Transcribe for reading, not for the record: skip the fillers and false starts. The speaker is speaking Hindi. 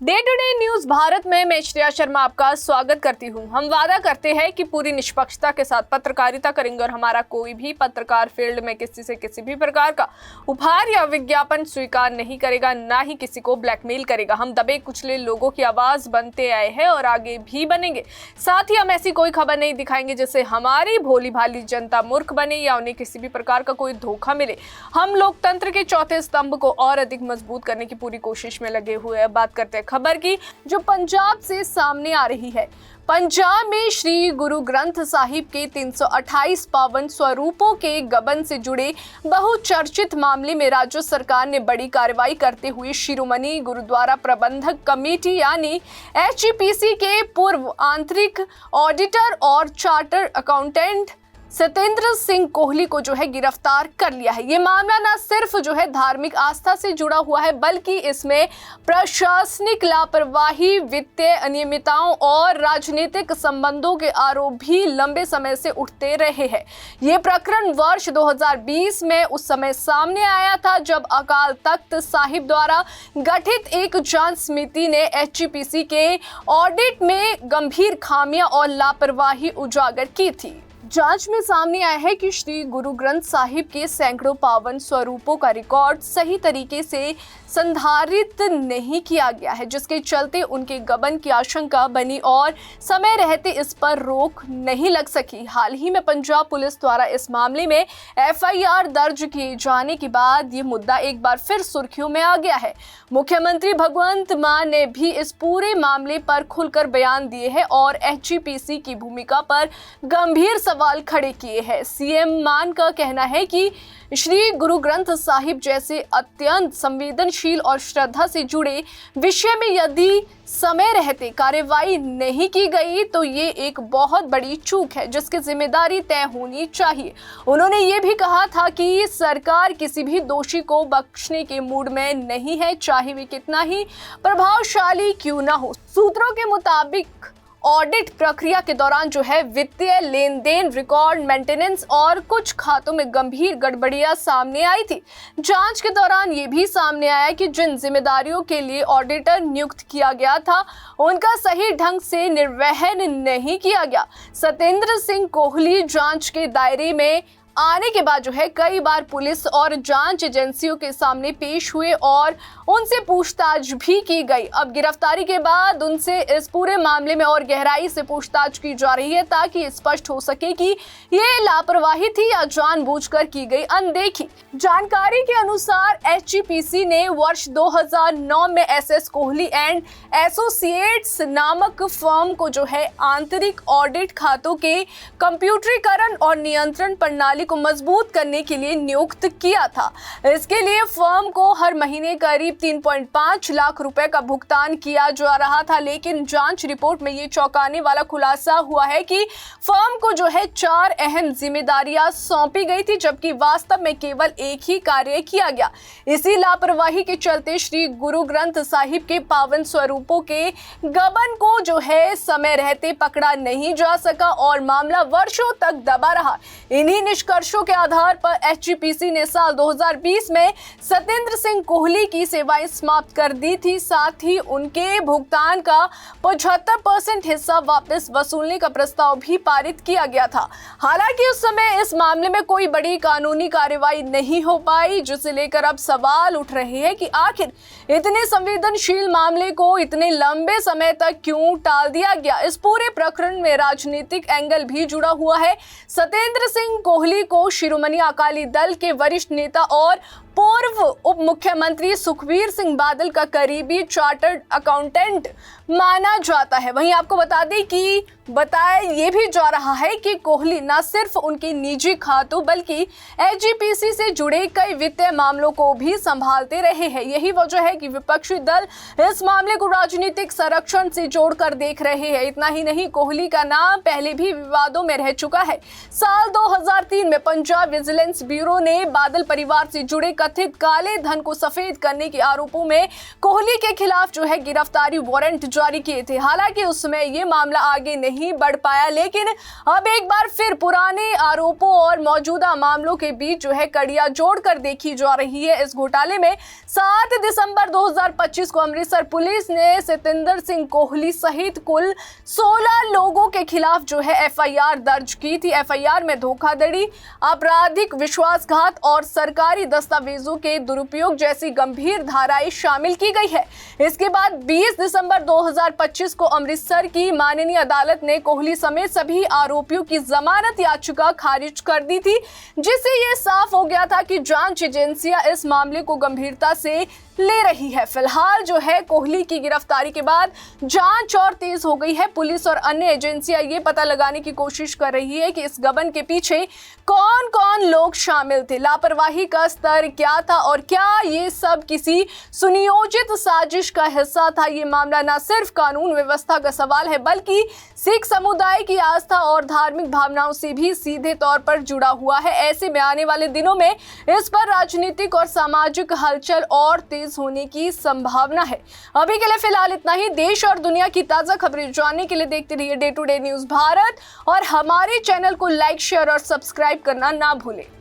Day to day news Bharat में मैं श्रेया शर्मा आपका स्वागत करती हूं। हम वादा करते हैं कि पूरी निष्पक्षता के साथ पत्रकारिता करेंगे और हमारा कोई भी पत्रकार फील्ड में किसी से किसी भी प्रकार का उपहार या विज्ञापन स्वीकार नहीं करेगा, ना ही किसी को ब्लैकमेल करेगा। हम दबे कुचले लोगों की आवाज बनते आए हैं और आगे भी बनेंगे। साथ ही हम ऐसी कोई खबर नहीं दिखाएंगे जिससे हमारी भोली भाली जनता मूर्ख बने या उन्हें किसी भी प्रकार का कोई धोखा मिले। हम लोकतंत्र के चौथे स्तंभ को और अधिक मजबूत करने की पूरी कोशिश में लगे हुए हैं। बात करते हैं खबर की जो पंजाब से सामने आ रही है। पंजाब में श्री गुरु ग्रंथ साहिब के 328 पावन स्वरूपों के गबन से जुड़े बहुचर्चित मामले में राज्य सरकार ने बड़ी कार्रवाई करते हुए शिरोमणि गुरुद्वारा प्रबंधक कमेटी यानी HGPC के पूर्व आंतरिक ऑडिटर और चार्टर अकाउंटेंट सत्येंद्र सिंह कोहली को जो है गिरफ्तार कर लिया है। ये मामला न सिर्फ जो है धार्मिक आस्था से जुड़ा हुआ है, बल्कि इसमें प्रशासनिक लापरवाही, वित्तीय अनियमितताओं और राजनीतिक संबंधों के आरोप भी लंबे समय से उठते रहे हैं। ये प्रकरण वर्ष 2020 में उस समय सामने आया था जब अकाल तख्त साहिब द्वारा गठित एक जांच समिति ने HGPC के ऑडिट में गंभीर खामियां और लापरवाही उजागर की थी। जांच में सामने आया है कि श्री गुरु ग्रंथ साहिब के सैकड़ों पावन स्वरूपों का रिकॉर्ड सही तरीके से संधारित नहीं किया गया है, जिसके चलते उनके गबन की आशंका बनी और समय रहते इस पर रोक नहीं लग सकी। हाल ही में पंजाब पुलिस द्वारा इस मामले में FIR दर्ज किए जाने के बाद ये मुद्दा एक बार फिर सुर्खियों में आ गया है। मुख्यमंत्री भगवंत मान ने भी इस पूरे मामले पर खुलकर बयान दिए हैं और HGPC की भूमिका पर गंभीर सवाल खड़े किए हैं। CM मान का कहना है कि श्री गुरु ग्रंथ साहिब जैसे अत्यंत संवेदनशील और श्रद्धा से जुड़े विषय में यदि समय रहते कार्रवाई नहीं की गई तो ये एक बहुत बड़ी चूक है जिसकी जिम्मेदारी तय होनी चाहिए। उन्होंने ये भी कहा था कि सरकार किसी भी दोषी को बख्शने के मूड में नहीं है, चाहे वे कितना ही प्रभावशाली क्यों ना हो। सूत्रों के मुताबिक ऑडिट प्रक्रिया के दौरान जो है वित्तीय लेन देन, रिकॉर्ड मेंटेनेंस और कुछ खातों में गंभीर गड़बड़ियां सामने आई थी। जांच के दौरान ये भी सामने आया कि जिन जिम्मेदारियों के लिए ऑडिटर नियुक्त किया गया था उनका सही ढंग से निर्वहन नहीं किया गया। सत्येंद्र सिंह कोहली जांच के दायरे में आने के बाद जो है कई बार पुलिस और जांच एजेंसियों के सामने पेश हुए और उनसे पूछताछ भी की गई। अब गिरफ्तारी के बाद उनसे इस पूरे मामले में और गहराई से पूछताछ की जा रही है ताकि स्पष्ट हो सके कि ये लापरवाही थी या जानबूझकर की गई अनदेखी। जानकारी के अनुसार HGPC ने वर्ष 2009 में SS कोहली एंड एसोसिएट्स नामक फर्म को जो है आंतरिक ऑडिट खातों के कंप्यूटरीकरण और नियंत्रण प्रणाली को मजबूत करने के लिए नियुक्त किया था। इसके लिए फर्म को हर महीने करीब 3.5 लाख रुपए का भुगतान किया जा रहा था, लेकिन जांच रिपोर्ट में ये चौंकाने वाला खुलासा हुआ है कि फर्म को जो है 4 अहम जिम्मेदारियां सौंपी गई थी, जबकि वास्तव में केवल एक ही कार्य किया गया। इसी लापरवाही के चलते श्री गुरु ग्रंथ साहिब के पावन स्वरूपों के गबन को जो है समय रहते पकड़ा नहीं जा सका और मामला वर्षों तक दबा रहा। इन्हीं निष्कर्षों के आधार पर HGPC ने साल 2020 में सत्येंद्र सिंह कोहली की सेवाएं समाप्त कर दी थी। साथ ही उनके भुगतान का 75% हिस्सा वापस वसूलने का प्रस्ताव भी पारित किया गया था। हालांकि उस समय इस मामले में कोई बड़ी कानूनी कार्रवाई नहीं हो पाई, जिसे लेकर अब सवाल उठ रहे हैं कि आखिर इतने संवेदनशील मामले को इतने लंबे समय तक क्यों टाल दिया गया। इस पूरे प्रकरण में राजनीतिक एंगल भी जुड़ा हुआ है। सत्येंद्र सिंह कोहली को शिरोमणि अकाली दल के वरिष्ठ नेता और पूर्व उप मुख्यमंत्री सुखबीर सिंह बादल का करीबी चार्टर्ड अकाउंटेंट माना जाता है। वहीं आपको बता दें कि बताया ये भी जा रहा है कि कोहली न सिर्फ उनके निजी खातों बल्कि HGPC से जुड़े कई वित्तीय मामलों को भी संभालते रहे हैं। यही वजह है कि विपक्षी दल इस मामले को राजनीतिक संरक्षण से जोड़कर देख रहे हैं। इतना ही नहीं, कोहली का नाम पहले भी विवादों में रह चुका है। साल 2003 में पंजाब विजिलेंस ब्यूरो ने बादल परिवार से जुड़े कथित काले धन को सफेद करने के आरोपों में कोहली के खिलाफ जो है गिरफ्तारी वारंट जारी किए थे। हालांकि उस समय ये मामला आगे नहीं बढ़ पाया, लेकिन अब एक बार फिर पुराने आरोपों और मौजूदा मामलों के बीच जो है कड़ियां जोड़कर देखी जा रही है। इस घोटाले में 7 दिसंबर 2025 को अमृतसर पुलिस ने सतेंद्र सिंह कोहली सहित कुल 16 लोगों के खिलाफ जो है एफआईआर दर्ज की थी। एफआईआर में धोखाधड़ी, आपराधिक विश्वासघात और सरकारी दस्तावेजों के दुरुपयोग जैसी गंभीर धाराएं शामिल की गई है। इसके बाद 20 दिसंबर 2025 को अमृतसर की माननीय अदालत ने कोहली समेत सभी आरोपियों की जमानत याचिका खारिज कर दी थी, जिससे यह साफ हो गया था कि जांच एजेंसियां इस मामले को गंभीरता से ले रही है। फिलहाल जो है कोहली की गिरफ्तारी के बाद जांच और तेज हो गई है। पुलिस और अन्य एजेंसियां ये पता लगाने की कोशिश कर रही है कि इस गबन के पीछे कौन कौन लोग शामिल थे, लापरवाही का स्तर क्या था और क्या ये सब किसी सुनियोजित साजिश का हिस्सा था। ये मामला न सिर्फ कानून व्यवस्था का सवाल है, बल्कि सिख समुदाय की आस्था और धार्मिक भावनाओं से भी सीधे तौर पर जुड़ा हुआ है। ऐसे में आने वाले दिनों में इस पर राजनीतिक और सामाजिक हलचल और तेज होने की संभावना है। अभी के लिए फिलहाल इतना ही। देश और दुनिया की ताजा खबरें जानने के लिए देखते रहिए day to day news Bharat और हमारे चैनल को लाइक, शेयर और सब्सक्राइब करना ना भूलें।